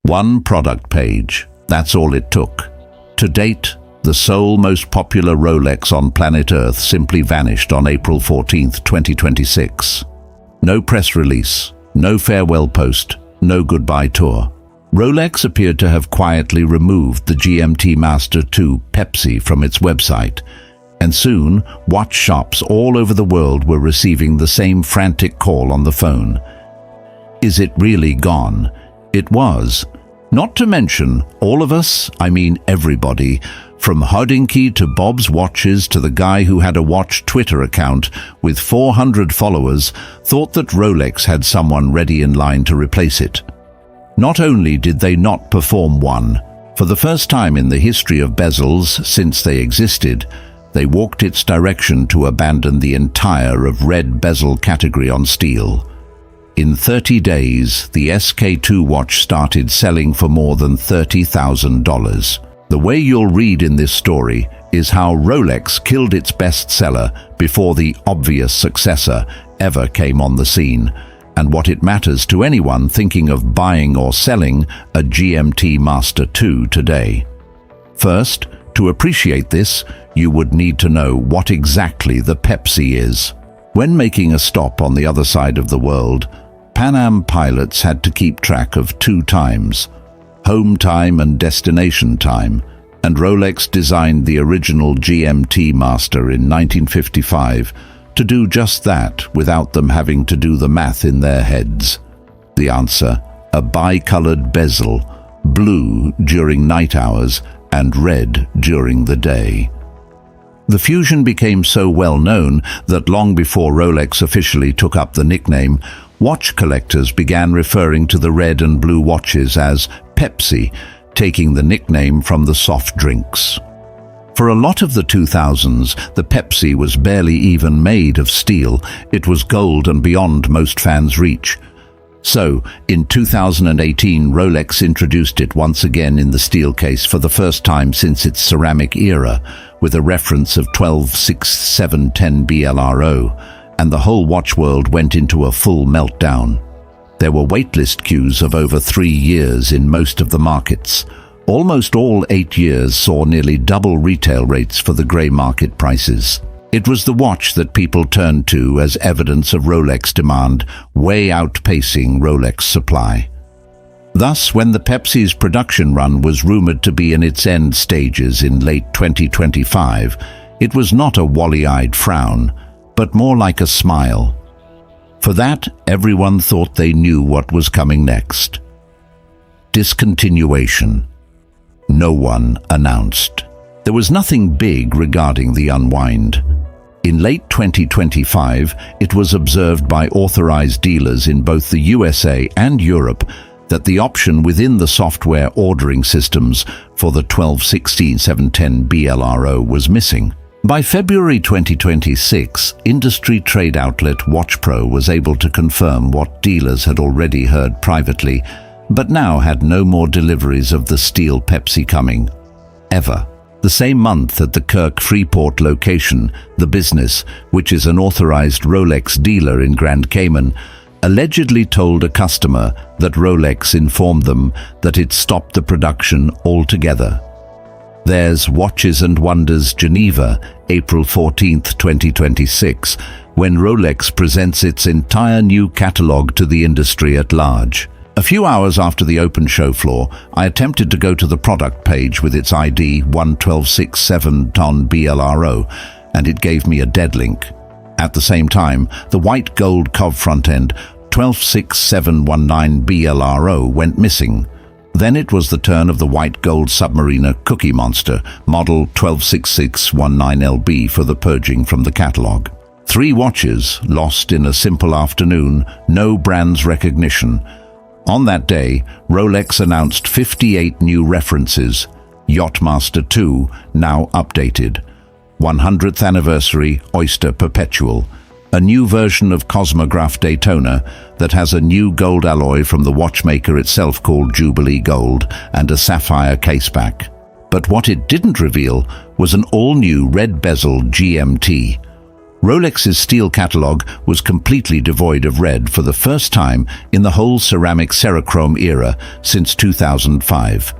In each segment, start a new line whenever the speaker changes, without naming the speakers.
One product page, that's all it took. To date, the sole most popular Rolex on planet Earth simply vanished on April 14, 2026. No press release, no farewell post, no goodbye tour. Rolex appeared to have quietly removed the GMT-Master II Pepsi from its website, and soon watch shops all over the world were receiving the same frantic call on the phone. Is it really gone? It was. Not to mention, all of us, I mean everybody, from Hodinkee to Bob's Watches to the guy who had a watch Twitter account with 400 followers, thought that Rolex had someone ready in line to replace it. Not only did they not perform one, for the first time in the history of bezels since they existed, they walked its direction to abandon the entire of red bezel category on steel. In 30 days, the SK2 watch started selling for more than $30,000. The way you'll read in this story is how Rolex killed its bestseller before the obvious successor ever came on the scene, and what it matters to anyone thinking of buying or selling a GMT-Master II today. First, to appreciate this, you would need to know what exactly the Pepsi is. When making a stop on the other side of the world, Pan Am pilots had to keep track of two times: home time and destination time, and Rolex designed the original GMT Master in 1955 to do just that without them having to do the math in their heads. The answer: a bicolored bezel, blue during night hours and red during the day. The fusion became so well known that long before Rolex officially took up the nickname, watch collectors began referring to the red and blue watches as Pepsi, taking the nickname from the soft drinks. For a lot of the 2000s, the Pepsi was barely even made of steel. It was gold and beyond most fans' reach. So, in 2018, Rolex introduced it once again in the steel case for the first time since its ceramic era, with a reference of 126710 BLRO, and the whole watch world went into a full meltdown. There were waitlist queues of over 3 years in most of the markets. Almost all 8 years saw nearly double retail rates for the grey market prices. It was the watch that people turned to as evidence of Rolex demand, way outpacing Rolex supply. Thus, when the Pepsi's production run was rumored to be in its end stages in late 2025, it was not a wally-eyed frown, but more like a smile. For that, everyone thought they knew what was coming next. Discontinuation. No one announced. There was nothing big regarding the unwind. In late 2025, it was observed by authorized dealers in both the USA and Europe that the option within the software ordering systems for the 126710 BLRO was missing. By February 2026, industry trade outlet WatchPro was able to confirm what dealers had already heard privately, but now had no more deliveries of the steel Pepsi coming. Ever. The same month at the Kirk Freeport location, The Business, which is an authorized Rolex dealer in Grand Cayman, allegedly told a customer that Rolex informed them that it stopped the production altogether. There's Watches and Wonders Geneva, April 14, 2026, when Rolex presents its entire new catalog to the industry at large. A few hours after the open show floor, I attempted to go to the product page with its ID 11267-ton BLRO, and it gave me a dead link. At the same time, the white gold COV front end 126719 BLRO went missing. Then it was the turn of the white gold Submariner Cookie Monster, model 126619LB, for the purging from the catalog. 3 watches lost in a simple afternoon, no brand's recognition. On that day, Rolex announced 58 new references: Yachtmaster II, now updated; 100th anniversary Oyster Perpetual; a new version of Cosmograph Daytona that has a new gold alloy from the watchmaker itself called Jubilee Gold, and a sapphire caseback. But what it didn't reveal was an all-new red bezel GMT. Rolex's steel catalogue was completely devoid of red for the first time in the whole ceramic Cerachrome era since 2005.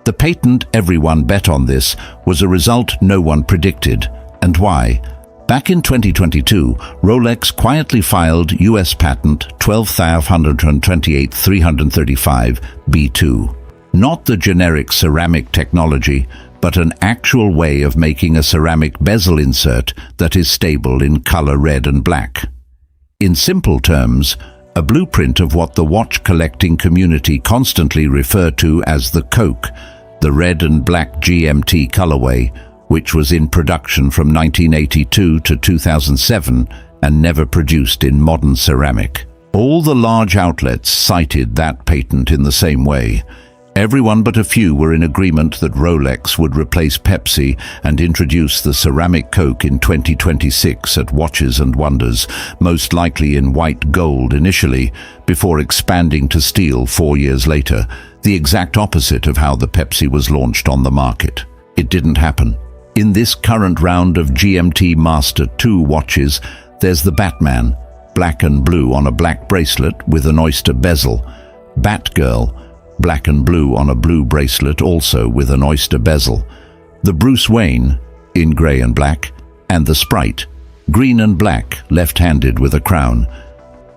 The patent everyone bet on this was a result no one predicted. And why? Back in 2022, Rolex quietly filed US patent 12,528,335 Not the generic ceramic technology, but an actual way of making a ceramic bezel insert that is stable in color red and black. In simple terms, a blueprint of what the watch collecting community constantly refer to as the Coke, the red and black GMT colorway, which was in production from 1982 to 2007 and never produced in modern ceramic. All the large outlets cited that patent in the same way. Everyone but a few were in agreement that Rolex would replace Pepsi and introduce the ceramic Coke in 2026 at Watches and Wonders, most likely in white gold initially, before expanding to steel 4 years later, the exact opposite of how the Pepsi was launched on the market. It didn't happen. In this current round of GMT-Master II watches, there's the Batman, black and blue on a black bracelet with an oyster bezel, Batgirl, black and blue on a blue bracelet also with an oyster bezel, the Bruce Wayne, in grey and black, and the Sprite, green and black, left-handed with a crown.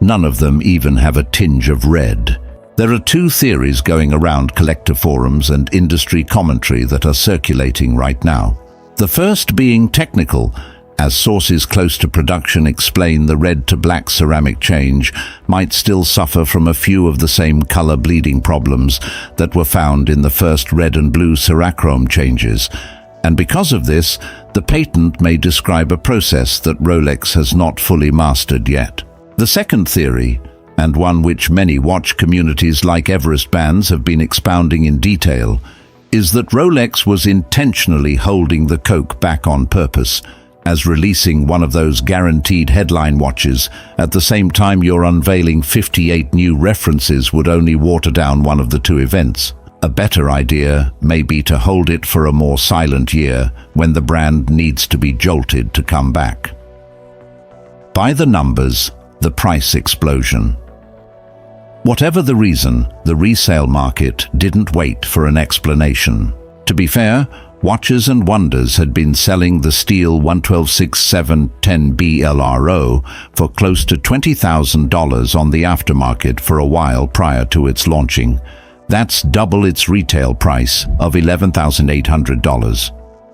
None of them even have a tinge of red. There are two theories going around collector forums and industry commentary that are circulating right now. The first being technical, as sources close to production explain the red to black ceramic change might still suffer from a few of the same color bleeding problems that were found in the first red and blue Cerachrome changes, and because of this, the patent may describe a process that Rolex has not fully mastered yet. The second theory, and one which many watch communities like Everest bands have been expounding in detail, is that Rolex was intentionally holding the Coke back on purpose, as releasing one of those guaranteed headline watches at the same time you're unveiling 58 new references would only water down one of the two events. A better idea may be to hold it for a more silent year when the brand needs to be jolted to come back. By the numbers, the price explosion. Whatever the reason, the resale market didn't wait for an explanation. To be fair, Watches and Wonders had been selling the steel 1126710 BLRO for close to $20,000 on the aftermarket for a while prior to its launching. That's double its retail price of $11,800.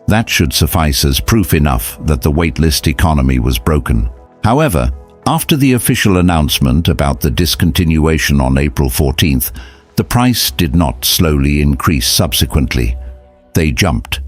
That should suffice as proof enough that the waitlist economy was broken. However, after the official announcement about the discontinuation on April 14th, the price did not slowly increase subsequently. They jumped.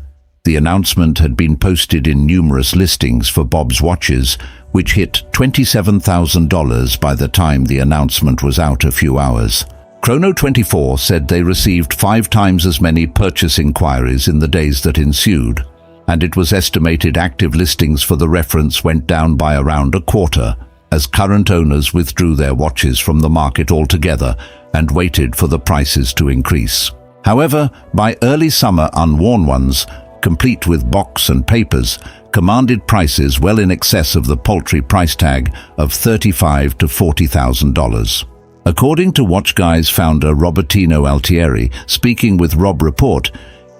The announcement had been posted in numerous listings for Bob's watches, which hit $27,000 by the time the announcement was out a few hours. Chrono24 said they received 5 times as many purchase inquiries in the days that ensued, and it was estimated active listings for the reference went down by around a quarter, as current owners withdrew their watches from the market altogether and waited for the prices to increase. However, by early summer, unworn ones, complete with box and papers, commanded prices well in excess of the paltry price tag of $35,000 to $40,000. According to Watch Guy's founder Robertino Altieri, speaking with Rob Report,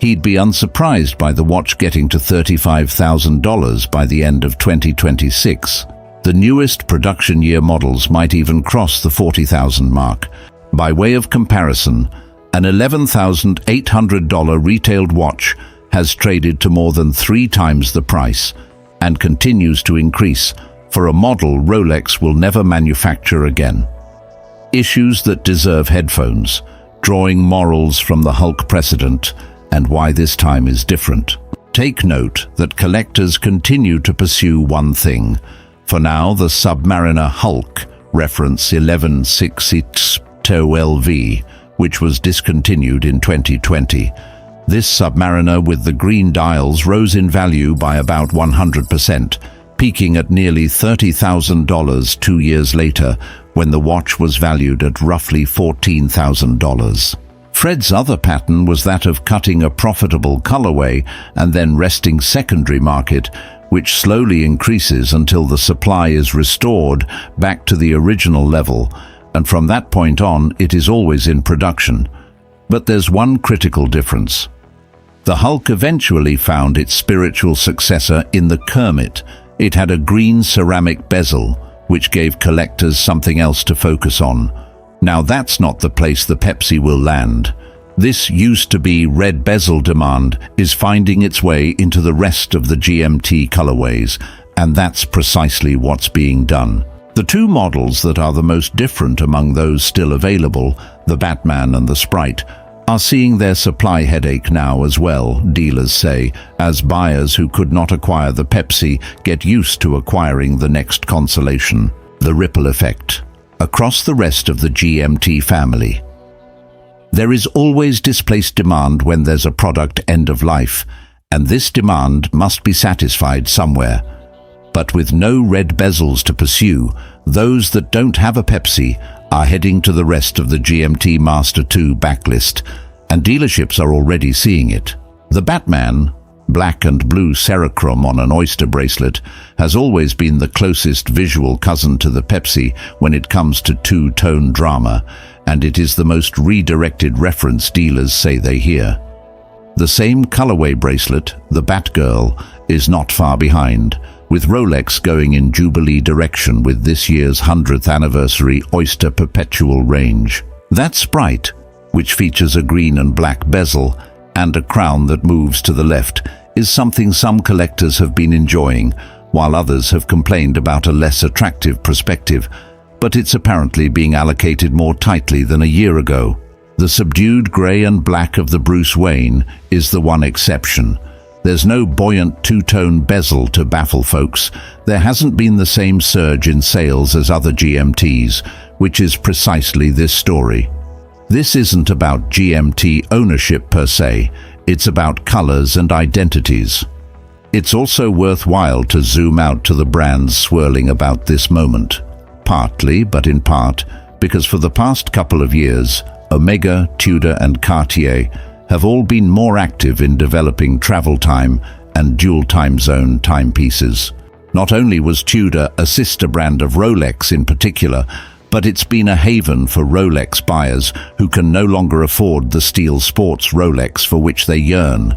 he'd be unsurprised by the watch getting to $35,000 by the end of 2026. The newest production year models might even cross the $40,000 mark. By way of comparison, an $11,800 retailed watch has traded to more than 3 times the price and continues to increase for a model Rolex will never manufacture again. Issues that deserve headphones, drawing morals from the Hulk precedent, and why this time is different. Take note that collectors continue to pursue one thing. For now, the Submariner Hulk, reference 1168LV, which was discontinued in 2020. This Submariner with the green dials rose in value by about 100%, peaking at nearly $30,000 2 years later, when the watch was valued at roughly $14,000. Fred's other pattern was that of cutting a profitable colorway and then wresting secondary market which slowly increases until the supply is restored back to the original level, and from that point on it is always in production. But there's one critical difference. The Hulk eventually found its spiritual successor in the Kermit. It had a green ceramic bezel, which gave collectors something else to focus on. Now that's not the place the Pepsi will land. This used to be red bezel demand is finding its way into the rest of the GMT colorways, and that's precisely what's being done. The two models that are the most different among those still available, the Batman and the Sprite, are seeing their supply headache now as well, dealers say, as buyers who could not acquire the Pepsi get used to acquiring the next consolation. The ripple effect across the rest of the GMT family. There is always displaced demand when there's a product end of life, and this demand must be satisfied somewhere. But with no red bezels to pursue, those that don't have a Pepsi are heading to the rest of the GMT-Master II backlist, and dealerships are already seeing it. The Batman, black and blue Cerachrom on an oyster bracelet, has always been the closest visual cousin to the Pepsi when it comes to two-tone drama, and it is the most redirected reference dealers say they hear. The same colorway bracelet, the Batgirl, is not far behind, with Rolex going in Jubilee direction with this year's 100th anniversary Oyster Perpetual range. That Sprite, which features a green and black bezel and a crown that moves to the left, is something some collectors have been enjoying, while others have complained about a less attractive perspective, but it's apparently being allocated more tightly than a year ago. The subdued grey and black of the Bruce Wayne is the one exception. There's no buoyant two-tone bezel to baffle folks. There hasn't been the same surge in sales as other GMTs, which is precisely this story. This isn't about GMT ownership per se, it's about colors and identities. It's also worthwhile to zoom out to the brands swirling about this moment. Partly, but in part, because for the past couple of years, Omega, Tudor and Cartier have all been more active in developing travel time and dual time zone timepieces. Not only was Tudor a sister brand of Rolex in particular, but it's been a haven for Rolex buyers who can no longer afford the steel sports Rolex for which they yearn,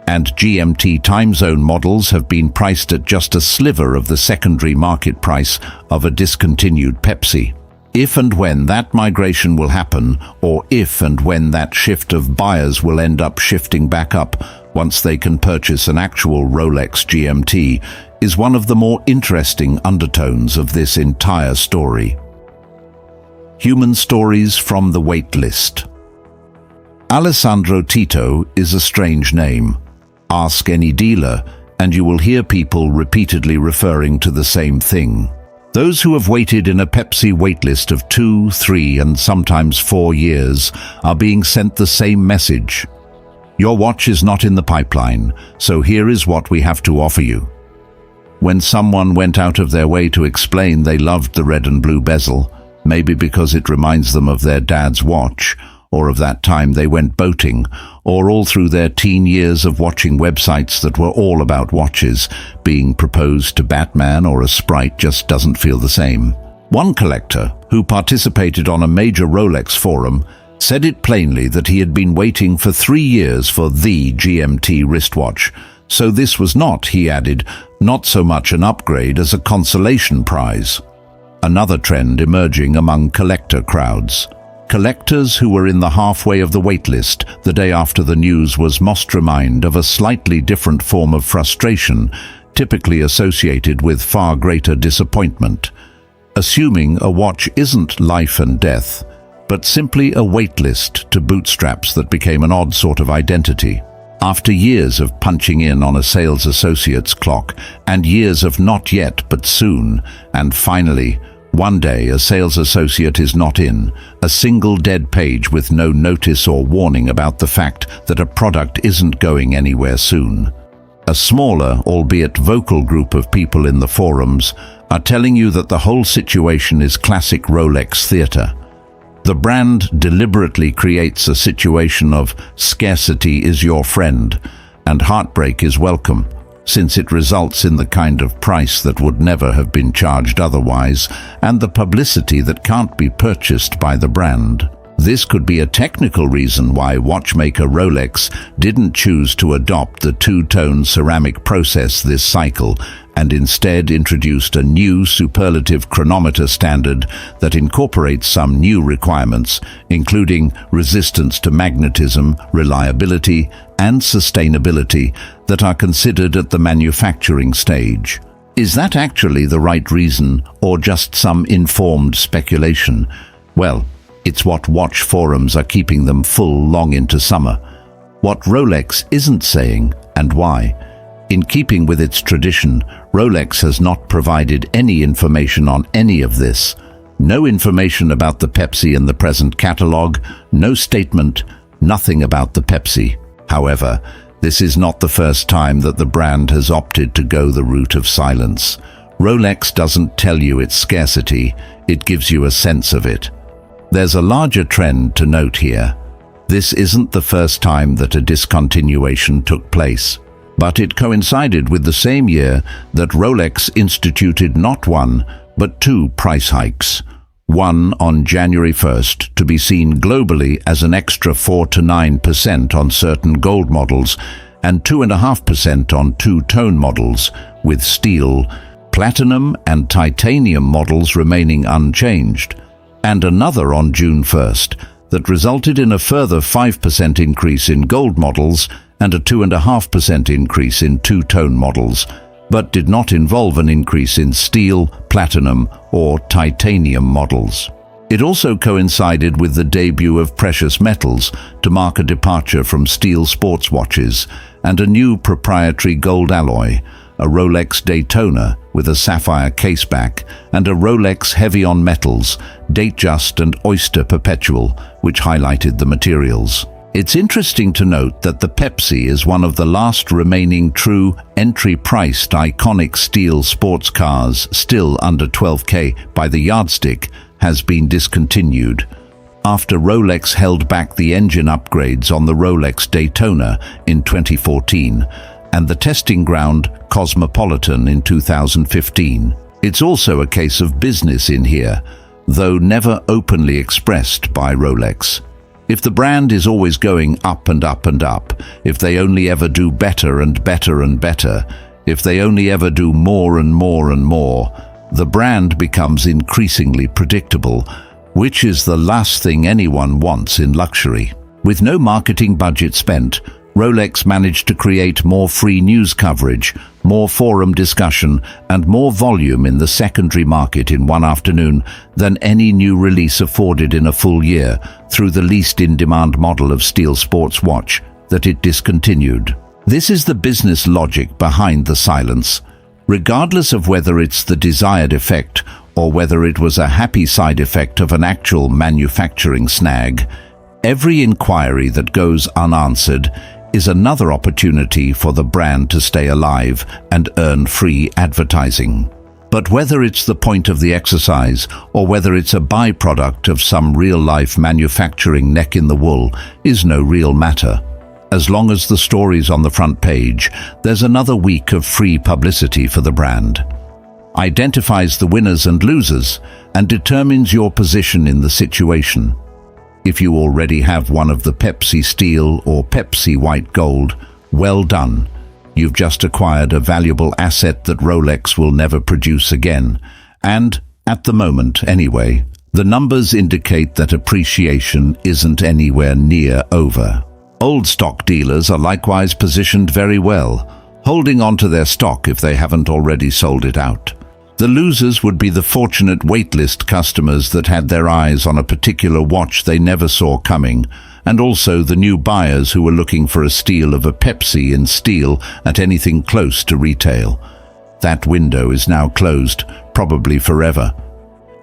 and GMT time zone models have been priced at just a sliver of the secondary market price of a discontinued Pepsi. If and when that migration will happen, or if and when that shift of buyers will end up shifting back up once they can purchase an actual Rolex GMT, is one of the more interesting undertones of this entire story. Human stories from the wait list. Alessandro Tito is a strange name. Ask any dealer, and you will hear people repeatedly referring to the same thing. Those who have waited in a Pepsi waitlist of 2, 3, and sometimes 4 years are being sent the same message. Your watch is not in the pipeline, so here is what we have to offer you. When someone went out of their way to explain they loved the red and blue bezel, maybe because it reminds them of their dad's watch, or of that time they went boating, or all through their teen years of watching websites that were all about watches, being proposed to Batman or a Sprite just doesn't feel the same. One collector, who participated on a major Rolex forum, said it plainly that he had been waiting for 3 years for the GMT wristwatch, so this was not, he added, not so much an upgrade as a consolation prize. Another trend emerging among collector crowds. Collectors who were in the halfway of the waitlist the day after the news was mastermind of a slightly different form of frustration, typically associated with far greater disappointment. Assuming a watch isn't life and death, but simply a waitlist to bootstraps that became an odd sort of identity. After years of punching in on a sales associate's clock, and years of not yet but soon, and finally, one day a sales associate is not in, a single dead page with no notice or warning about the fact that a product isn't going anywhere soon. A smaller, albeit vocal group of people in the forums are telling you that the whole situation is classic Rolex theater. The brand deliberately creates a situation of scarcity is your friend and heartbreak is welcome, since it results in the kind of price that would never have been charged otherwise, and the publicity that can't be purchased by the brand. This could be a technical reason why watchmaker Rolex didn't choose to adopt the two-tone ceramic process this cycle and instead introduced a new superlative chronometer standard that incorporates some new requirements, including resistance to magnetism, reliability, and sustainability that are considered at the manufacturing stage. Is that actually the right reason, or just some informed speculation? Well, it's what watch forums are keeping them full long into summer. What Rolex isn't saying, and why. In keeping with its tradition, Rolex has not provided any information on any of this. No information about the Pepsi in the present catalogue, no statement, nothing about the Pepsi. However, this is not the first time that the brand has opted to go the route of silence. Rolex doesn't tell you its scarcity, it gives you a sense of it. There's a larger trend to note here. This isn't the first time that a discontinuation took place, but it coincided with the same year that Rolex instituted not one, but two price hikes. One on January 1st, to be seen globally as an extra 4 to 9% on certain gold models, and 2.5% on two-tone models, with steel, platinum and titanium models remaining unchanged, and another on June 1st that resulted in a further 5% increase in gold models and a 2.5% increase in two-tone models, but did not involve an increase in steel, platinum, or titanium models. It also coincided with the debut of precious metals to mark a departure from steel sports watches and a new proprietary gold alloy, a Rolex Daytona with a sapphire caseback, and a Rolex Heavy on Metals, Datejust and Oyster Perpetual, which highlighted the materials. It's interesting to note that the Pepsi is one of the last remaining true entry-priced iconic steel sports cars still under $12K by the yardstick has been discontinued, after Rolex held back the engine upgrades on the Rolex Daytona in 2014 and the testing ground Cosmopolitan in 2015. It's also a case of business in here, though never openly expressed by Rolex. If the brand is always going up and up and up, if they only ever do better and better and better, if they only ever do more and more and more, the brand becomes increasingly predictable, which is the last thing anyone wants in luxury. With no marketing budget spent, Rolex managed to create more free news coverage, more forum discussion, and more volume in the secondary market in one afternoon than any new release afforded in a full year through the least in-demand model of steel sports watch that it discontinued. This is the business logic behind the silence. Regardless of whether it's the desired effect or whether it was a happy side effect of an actual manufacturing snag, every inquiry that goes unanswered is another opportunity for the brand to stay alive and earn free advertising. But whether it's the point of the exercise or whether it's a byproduct of some real-life manufacturing neck in the wool is no real matter. As long as the story's on the front page, there's another week of free publicity for the brand. Identifies the winners and losers and determines your position in the situation. If you already have one of the Pepsi Steel or Pepsi White Gold, well done. You've just acquired a valuable asset that Rolex will never produce again. And, at the moment anyway, the numbers indicate that appreciation isn't anywhere near over. Old stock dealers are likewise positioned very well, holding on to their stock if they haven't already sold it out. The losers would be the fortunate waitlist customers that had their eyes on a particular watch they never saw coming, and also the new buyers who were looking for a steal of a Pepsi in steel at anything close to retail. That window is now closed, probably forever.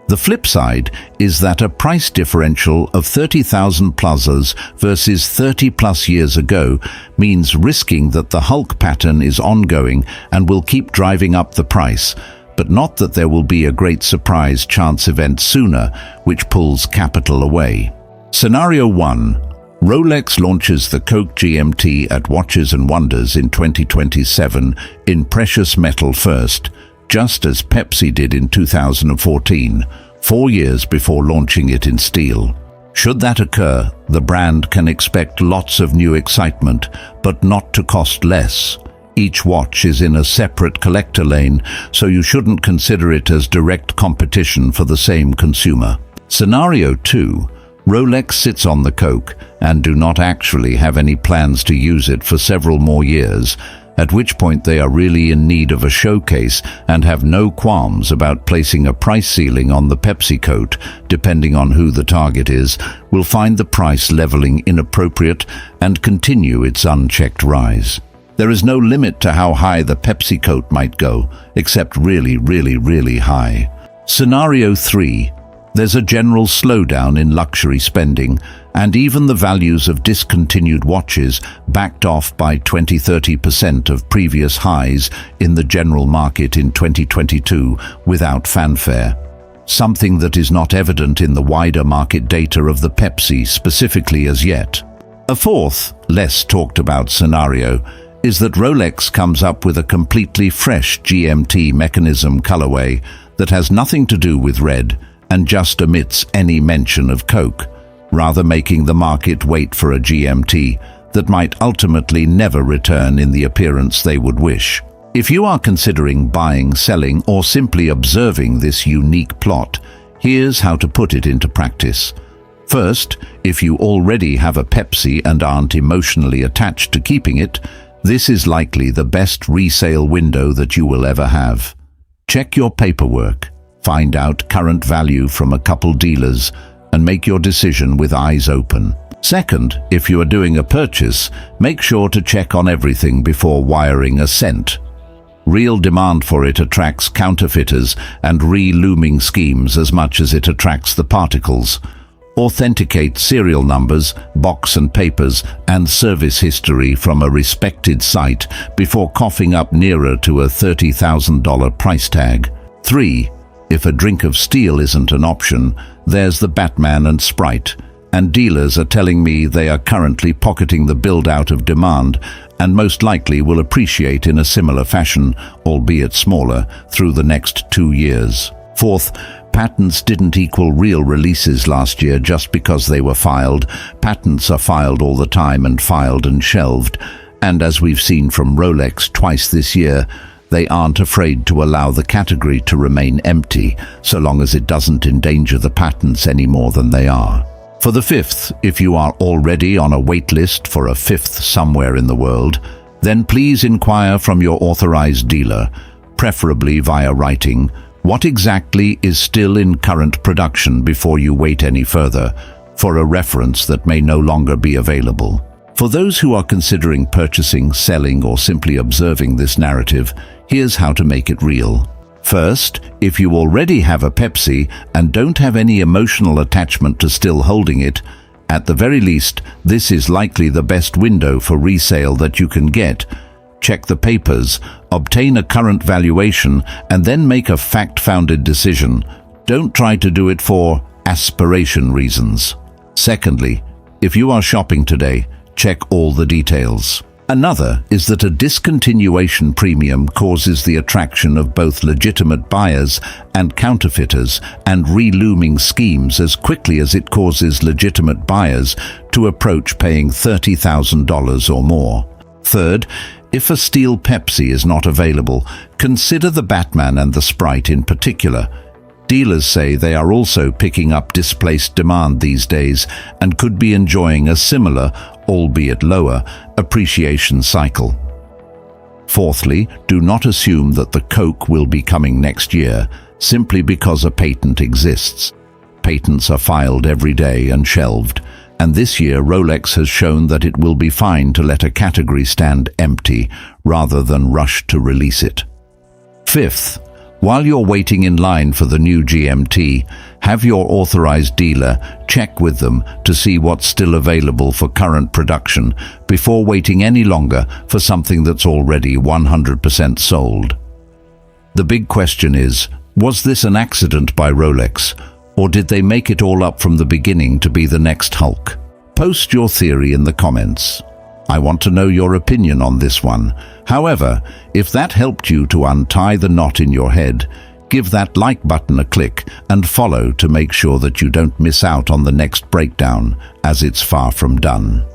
The flip side is that a price differential of 30,000 plazas versus 30 plus years ago means risking that the Hulk pattern is ongoing and will keep driving up the price, but not that there will be a great surprise chance event sooner, which pulls capital away. Scenario 1. Rolex launches the Coke GMT at Watches and Wonders in 2027 in precious metal first, just as Pepsi did in 2014, 4 years before launching it in steel. Should that occur, the brand can expect lots of new excitement, but not to cost less. Each watch is in a separate collector lane, so you shouldn't consider it as direct competition for the same consumer. Scenario 2. Rolex sits on the Coke and do not actually have any plans to use it for several more years, at which point they are really in need of a showcase and have no qualms about placing a price ceiling on the Pepsi coat. Depending on who the target is, will find the price leveling inappropriate and continue its unchecked rise. There is no limit to how high the Pepsi coat might go, except really high. Scenario 3. There's a general slowdown in luxury spending, and even the values of discontinued watches backed off by 20–30% of previous highs in the general market in 2022 without fanfare. Something that is not evident in the wider market data of the Pepsi specifically as yet. A fourth, less talked about scenario is that Rolex comes up with a completely fresh GMT mechanism colorway that has nothing to do with red and just omits any mention of Coke, rather making the market wait for a GMT that might ultimately never return in the appearance they would wish. If you are considering buying, selling, or simply observing this unique plot, here's how to put it into practice. First, if you already have a Pepsi and aren't emotionally attached to keeping it, this is likely the best resale window that you will ever have. Check your paperwork, find out current value from a couple dealers, and make your decision with eyes open. Second, if you are doing a purchase, make sure to check on everything before wiring a cent. Real demand for it attracts counterfeiters and re-looming schemes as much as it attracts the particles. Authenticate serial numbers, box and papers, and service history from a respected site before coughing up nearer to a $30,000 price tag. 3. If a drink of steel isn't an option, there's the Batman and Sprite, and dealers are telling me they are currently pocketing the build-out of demand and most likely will appreciate in a similar fashion, albeit smaller, through the next 2 years. Fourth, patents didn't equal real releases last year just because they were filed. Patents are filed all the time and filed and shelved, and as we've seen from Rolex twice this year, they aren't afraid to allow the category to remain empty, so long as it doesn't endanger the patents any more than they are. For the fifth, if you are already on a wait list for a fifth somewhere in the world, then please inquire from your authorized dealer, preferably via writing, what exactly is still in current production before you wait any further, for a reference that may no longer be available. For those who are considering purchasing, selling, or simply observing this narrative, here's how to make it real. First, if you already have a Pepsi and don't have any emotional attachment to still holding it, at the very least, this is likely the best window for resale that you can get. Check the papers, obtain a current valuation, and then make a fact-founded decision. Don't try to do it for aspiration reasons. Secondly, if you are shopping today, check all the details. Another is that a discontinuation premium causes the attraction of both legitimate buyers and counterfeiters and re-looming schemes as quickly as it causes legitimate buyers to approach paying $30,000 or more. Third, if a steel Pepsi is not available, consider the Batman and the Sprite in particular. Dealers say they are also picking up displaced demand these days and could be enjoying a similar, albeit lower, appreciation cycle. Fourthly, do not assume that the Coke will be coming next year simply because a patent exists. Patents are filed every day and shelved, and this year Rolex has shown that it will be fine to let a category stand empty rather than rush to release it. Fifth, while you're waiting in line for the new GMT, have your authorized dealer check with them to see what's still available for current production before waiting any longer for something that's already 100% sold. The big question is, was this an accident by Rolex, or did they make it all up from the beginning to be the next Hulk? Post your theory in the comments. I want to know your opinion on this one. However, if that helped you to untie the knot in your head, give that like button a click and follow to make sure that you don't miss out on the next breakdown, as it's far from done.